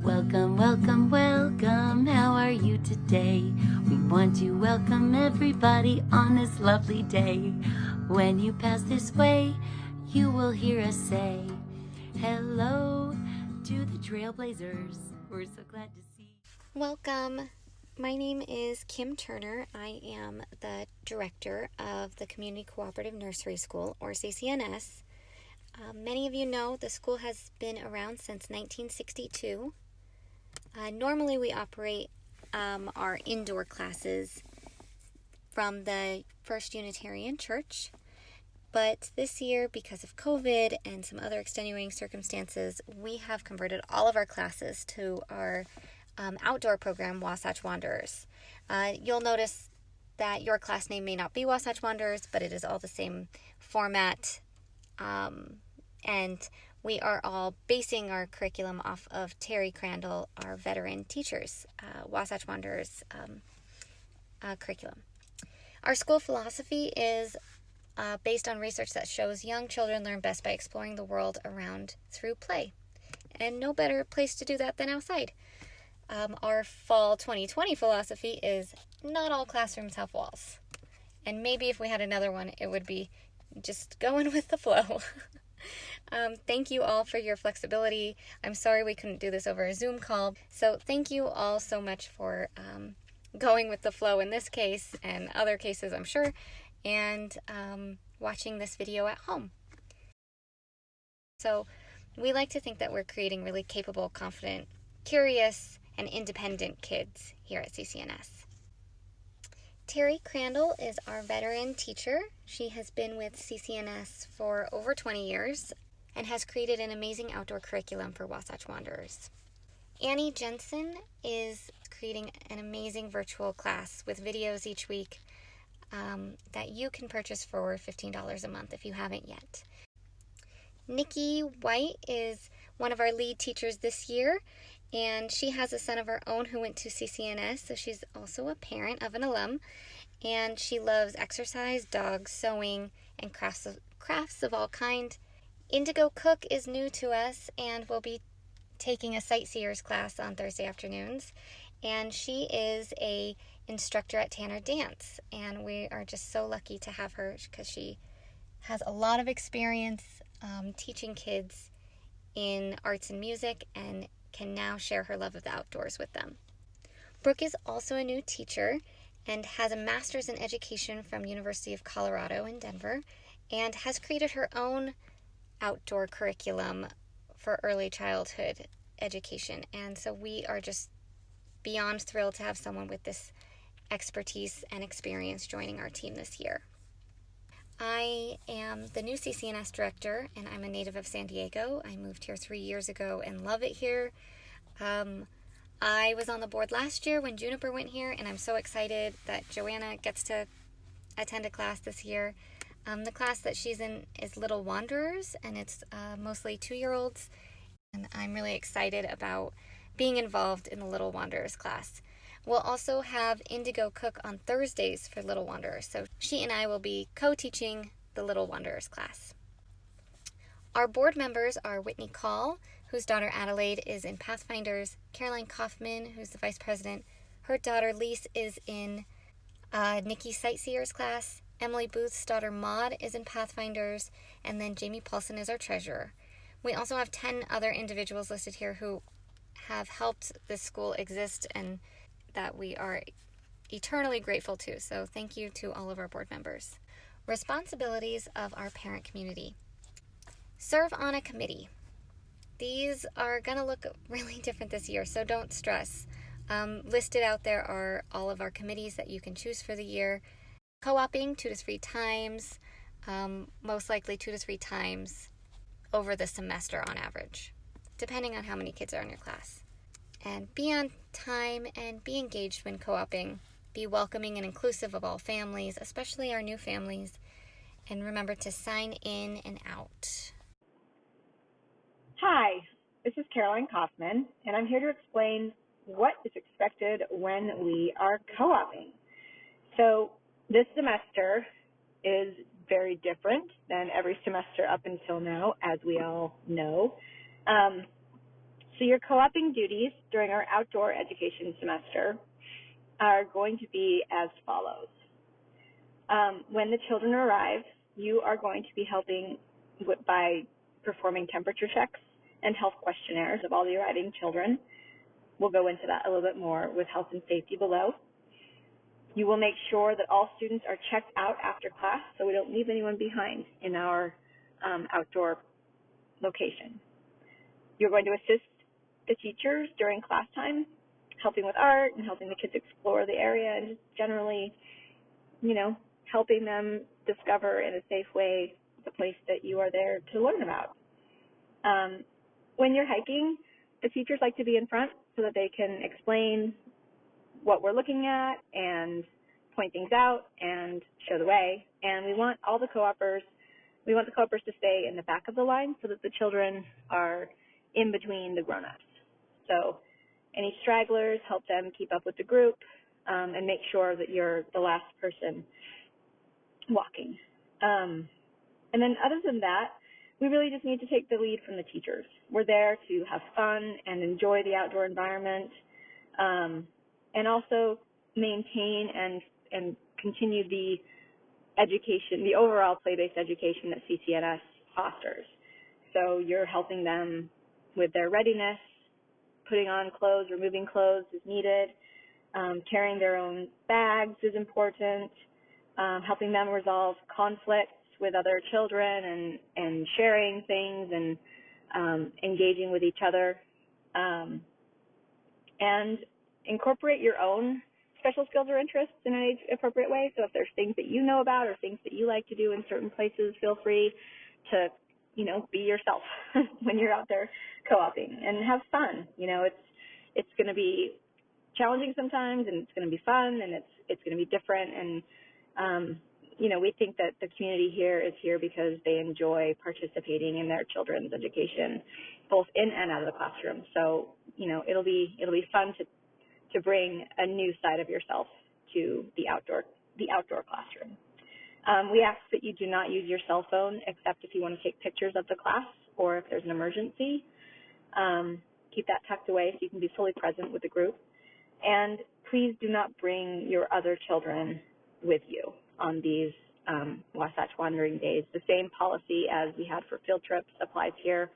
Welcome, welcome, welcome. How are you today? We want to welcome everybody on this lovely day. When you pass this way, you will hear us say, hello to the Trailblazers. We're so glad to see you. Welcome. My name is Kim Turner. I am the director of the Community Cooperative Nursery School, or CCNS. Many of you know the school has been around since 1962. Normally we operate our indoor classes from the First Unitarian Church, but this year, because of COVID and some other extenuating circumstances, we have converted all of our classes to our outdoor program, Wasatch Wanderers. You'll notice that your class name may not be Wasatch Wanderers, but it is all the same format, and we are all basing our curriculum off of Terry Crandall, our veteran teacher's Wasatch Wanderers curriculum. Our school philosophy is based on research that shows young children learn best by exploring the world around through play. And no better place to do that than outside. Our fall 2020 philosophy is not all classrooms have walls. And maybe if we had another one, it would be just going with the flow. Thank you all for your flexibility. I'm sorry we couldn't do this over a Zoom call. So thank you all so much for going with the flow in this case and other cases, I'm sure, and watching this video at home. So we like to think that we're creating really capable, confident, curious, and independent kids here at CCNS. Terry Crandall is our veteran teacher. She has been with CCNS for over 20 years and has created an amazing outdoor curriculum for Wasatch Wanderers. Annie Jensen is creating an amazing virtual class with videos each week that you can purchase for $15 a month if you haven't yet. Nikki White is one of our lead teachers this year, and she has a son of her own who went to CCNS, so she's also a parent of an alum, and she loves exercise, dogs, sewing, and crafts of all kind. Indigo Cook is new to us and will be taking a sightseers class on Thursday afternoons, and she is a instructor at Tanner Dance, and we are just so lucky to have her because she has a lot of experience teaching kids in arts and music and can now share her love of the outdoors with them. Brooke is also a new teacher and has a master's in education from University of Colorado in Denver and has created her own outdoor curriculum for early childhood education. And so we are just beyond thrilled to have someone with this expertise and experience joining our team this year. I am the new CCNS director, and I'm a native of San Diego. I moved here 3 years ago and love it here. I was on the board last year when Juniper went here, and I'm so excited that Joanna gets to attend a class this year. The class that she's in is Little Wanderers, and it's mostly 2-year-olds, and I'm really excited about being involved in the Little Wanderers class. We'll also have Indigo Cook on Thursdays for Little Wanderers, so she and I will be co-teaching the Little Wanderers class. Our board members are Whitney Call, whose daughter Adelaide is in Pathfinders, Caroline Kaufman, who's the vice president. Her daughter Lise is in Nikki's Sightseers class. Emily Booth's daughter Maud is in Pathfinders, and then Jamie Paulson is our treasurer. We also have 10 other individuals listed here who have helped this school exist and that we are eternally grateful to. So thank you to all of our board members. Responsibilities of our parent community. Serve on a committee. These are going to look really different this year, so don't stress. Listed out there are all of our committees that you can choose for the year. Co-oping 2 to 3 times, most likely 2 to 3 times over the semester on average, depending on how many kids are in your class. And be on time and be engaged when co-oping. Be welcoming and inclusive of all families, especially our new families. And remember to sign in and out. Hi, this is Caroline Kaufman, and I'm here to explain what is expected when we are co-oping. So this semester is very different than every semester up until now, as we all know. So your co-oping duties during our outdoor education semester are going to be as follows. When the children arrive, you are going to be helping by performing temperature checks and health questionnaires of all the arriving children. We'll go into that a little bit more with health and safety below. You will make sure that all students are checked out after class so we don't leave anyone behind in our outdoor location. You're going to assist the teachers during class time, helping with art and helping the kids explore the area and just generally, helping them discover in a safe way the place that you are there to learn about. When you're hiking, the teachers like to be in front so that they can explain what we're looking at and point things out and show the way. And we want the co-opers to stay in the back of the line so that the children are in between the grown-ups. So any stragglers, help them keep up with the group and make sure that you're the last person walking. And then other than that, we really just need to take the lead from the teachers. We're there to have fun and enjoy the outdoor environment, and also maintain and continue the education, the overall play-based education that CCNS fosters. So you're helping them with their readiness, putting on clothes, removing clothes as needed, carrying their own bags is important, helping them resolve conflicts with other children and sharing things and engaging with each other, and incorporate your own special skills or interests in an age-appropriate way. So if there's things that you know about or things that you like to do in certain places, feel free to, be yourself when you're out there co-oping and have fun. It's going to be challenging sometimes, and it's going to be fun, and it's going to be different. And we think that the community here is here because they enjoy participating in their children's education, both in and out of the classroom. So, it'll be fun to bring a new side of yourself to the outdoor classroom. We ask that you do not use your cell phone except if you want to take pictures of the class or if there's an emergency. Keep that tucked away so you can be fully present with the group. And please do not bring your other children with you on these Wasatch Wandering Days. The same policy as we had for field trips applies here.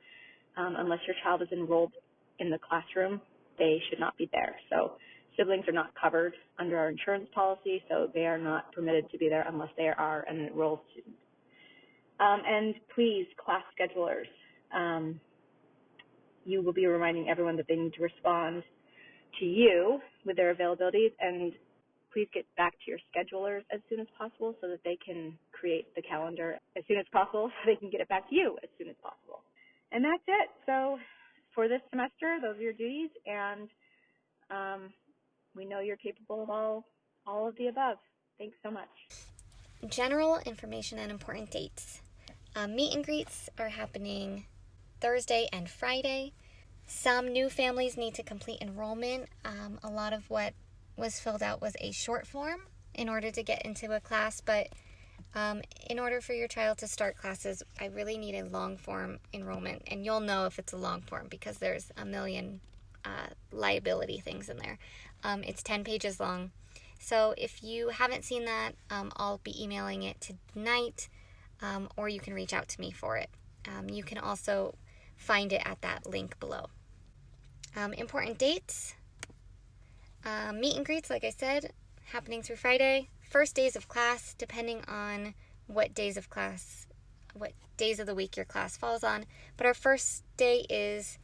Unless your child is enrolled in the classroom, they should not be there. So siblings are not covered under our insurance policy, so they are not permitted to be there unless they are an enrolled student. And please, class schedulers, you will be reminding everyone that they need to respond to you with their availabilities, and please get back to your schedulers as soon as possible so that they can create the calendar as soon as possible so they can get it back to you as soon as possible. And that's it. So for this semester, those are your duties, and we know you're capable of all of the above. Thanks so much. General information and important dates. Meet and greets are happening Thursday and Friday. Some new families need to complete enrollment. A lot of what was filled out was a short form in order to get into a class, but in order for your child to start classes, I really need a long form enrollment, and you'll know if it's a long form because there's a million liability things in there. It's 10 pages long. So if you haven't seen that, I'll be emailing it tonight, or you can reach out to me for it. You can also find it at that link below. Important dates. Meet and greets, like I said, happening through Friday. First days of class, depending on what days of the week your class falls on. But our first day is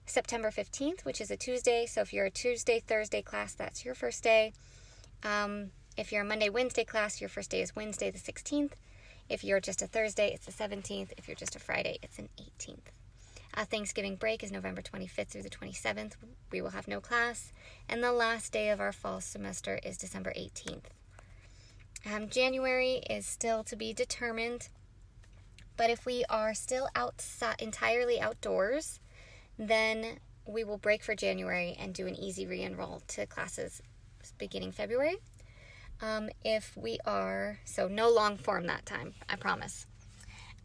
September 15th, which is a Tuesday. So if you're a Tuesday, Thursday class, that's your first day. If you're a Monday, Wednesday class, your first day is Wednesday the 16th. If you're just a Thursday, it's the 17th. If you're just a Friday, it's an 18th. Thanksgiving break is November 25th through the 27th. We will have no class. And the last day of our fall semester is December 18th. January is still to be determined. But if we are still entirely outdoors, then we will break for January and do an easy re-enroll to classes beginning February. If we are, so no long form that time, I promise.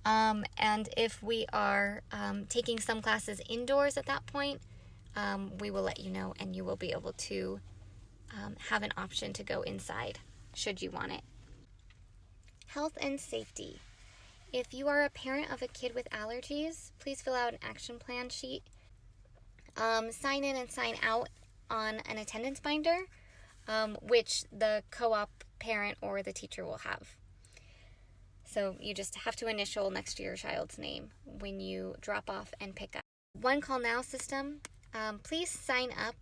And if we are taking some classes indoors at that point, we will let you know, and you will be able to have an option to go inside should you want it. Health and safety. If you are a parent of a kid with allergies, please fill out an action plan sheet. Sign in and sign out on an attendance binder, which the co-op parent or the teacher will have. So you just have to initial next to your child's name when you drop off and pick up. One Call Now system. Please sign up.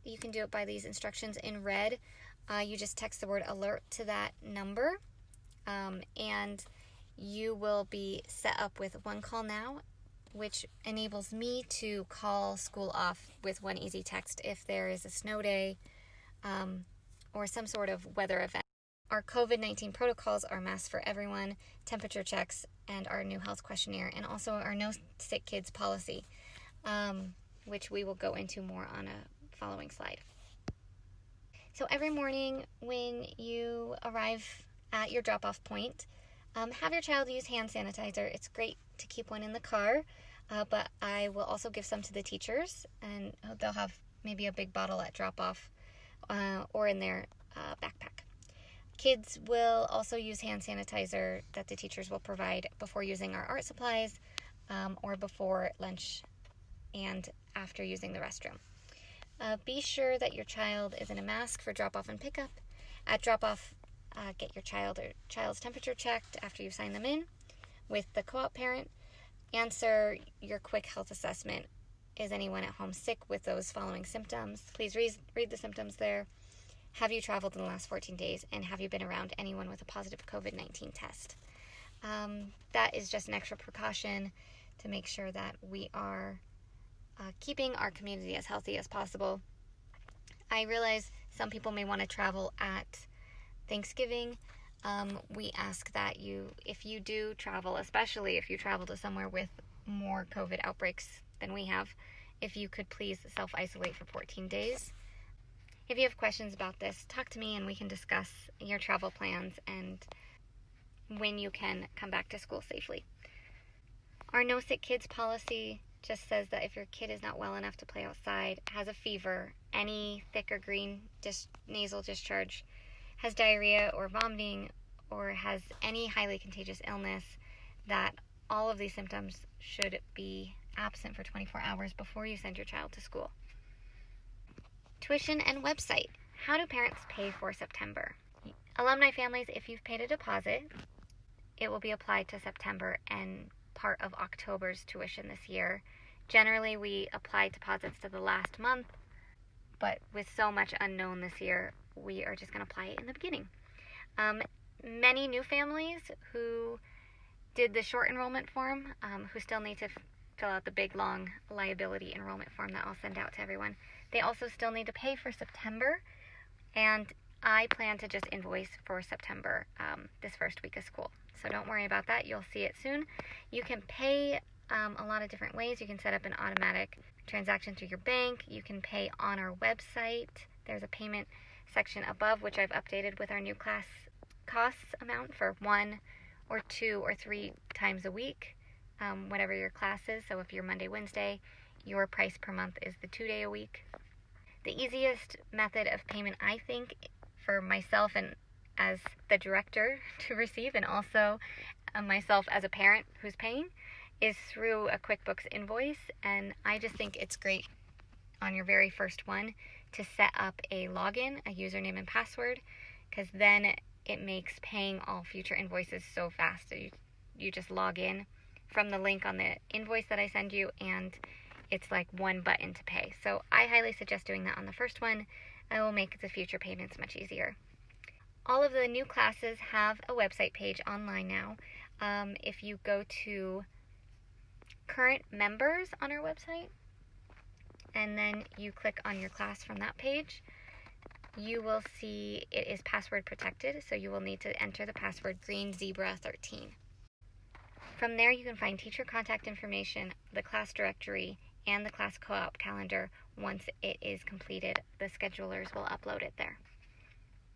You can do it by these instructions in red. You just text the word alert to that number, and you will be set up with One Call Now, which enables me to call school off with one easy text if there is a snow day or some sort of weather event. Our COVID-19 protocols are masks for everyone, temperature checks, and our new health questionnaire, and also our No Sick Kids policy, which we will go into more on a following slide. So every morning when you arrive at your drop-off point, have your child use hand sanitizer. It's great to keep one in the car, but I will also give some to the teachers, and they'll have maybe a big bottle at drop-off or in their backpack. Kids will also use hand sanitizer that the teachers will provide before using our art supplies or before lunch and after using the restroom. Be sure that your child is in a mask for drop-off and pickup. At drop-off, get your child's temperature checked after you sign them in with the co-op parent. Answer your quick health assessment. Is anyone at home sick with those following symptoms? Please read the symptoms there. Have you traveled in the last 14 days? And have you been around anyone with a positive COVID-19 test? That is just an extra precaution to make sure that we are keeping our community as healthy as possible. I realize some people may want to travel at Thanksgiving. We ask that if you do travel, especially if you travel to somewhere with more COVID outbreaks than we have, if you could please self-isolate for 14 days. If you have questions about this, talk to me and we can discuss your travel plans and when you can come back to school safely. Our No Sick Kids policy just says that if your kid is not well enough to play outside, has a fever, any thick or green nasal discharge, has diarrhea or vomiting, or has any highly contagious illness, that all of these symptoms should be absent for 24 hours before you send your child to school. Tuition and website. How do parents pay for September? Alumni families, if you've paid a deposit, it will be applied to September and part of October's tuition this year. Generally, we apply deposits to the last month, but with so much unknown this year, we are just going to apply it in the beginning. Many new families who did the short enrollment form, who still need to fill out the big, long liability enrollment form that I'll send out to everyone, they also still need to pay for September, and I plan to just invoice for September this first week of school. So don't worry about that. You'll see it soon. You can pay a lot of different ways. You can set up an automatic transaction through your bank. You can pay on our website. There's a payment section above, which I've updated with our new class costs amount for 1 or 2 or 3 times a week, whatever your class is. So if you're Monday, Wednesday, your price per month is the 2-day a week. The easiest method of payment, I think, for myself and as the director to receive, and also myself as a parent who's paying, is through a QuickBooks invoice. And I just think it's great on your very first one to set up a login, a username and password, because then it makes paying all future invoices so fast. So you just log in from the link on the invoice that I send you, and it's like one button to pay. So I highly suggest doing that on the first one. It will make the future payments much easier. All of the new classes have a website page online now. If you go to current members on our website, and then you click on your class from that page, you will see it is password protected, so you will need to enter the password GreenZebra13. From there, you can find teacher contact information, the class directory, and the class co-op calendar. Once it is completed, the schedulers will upload it there.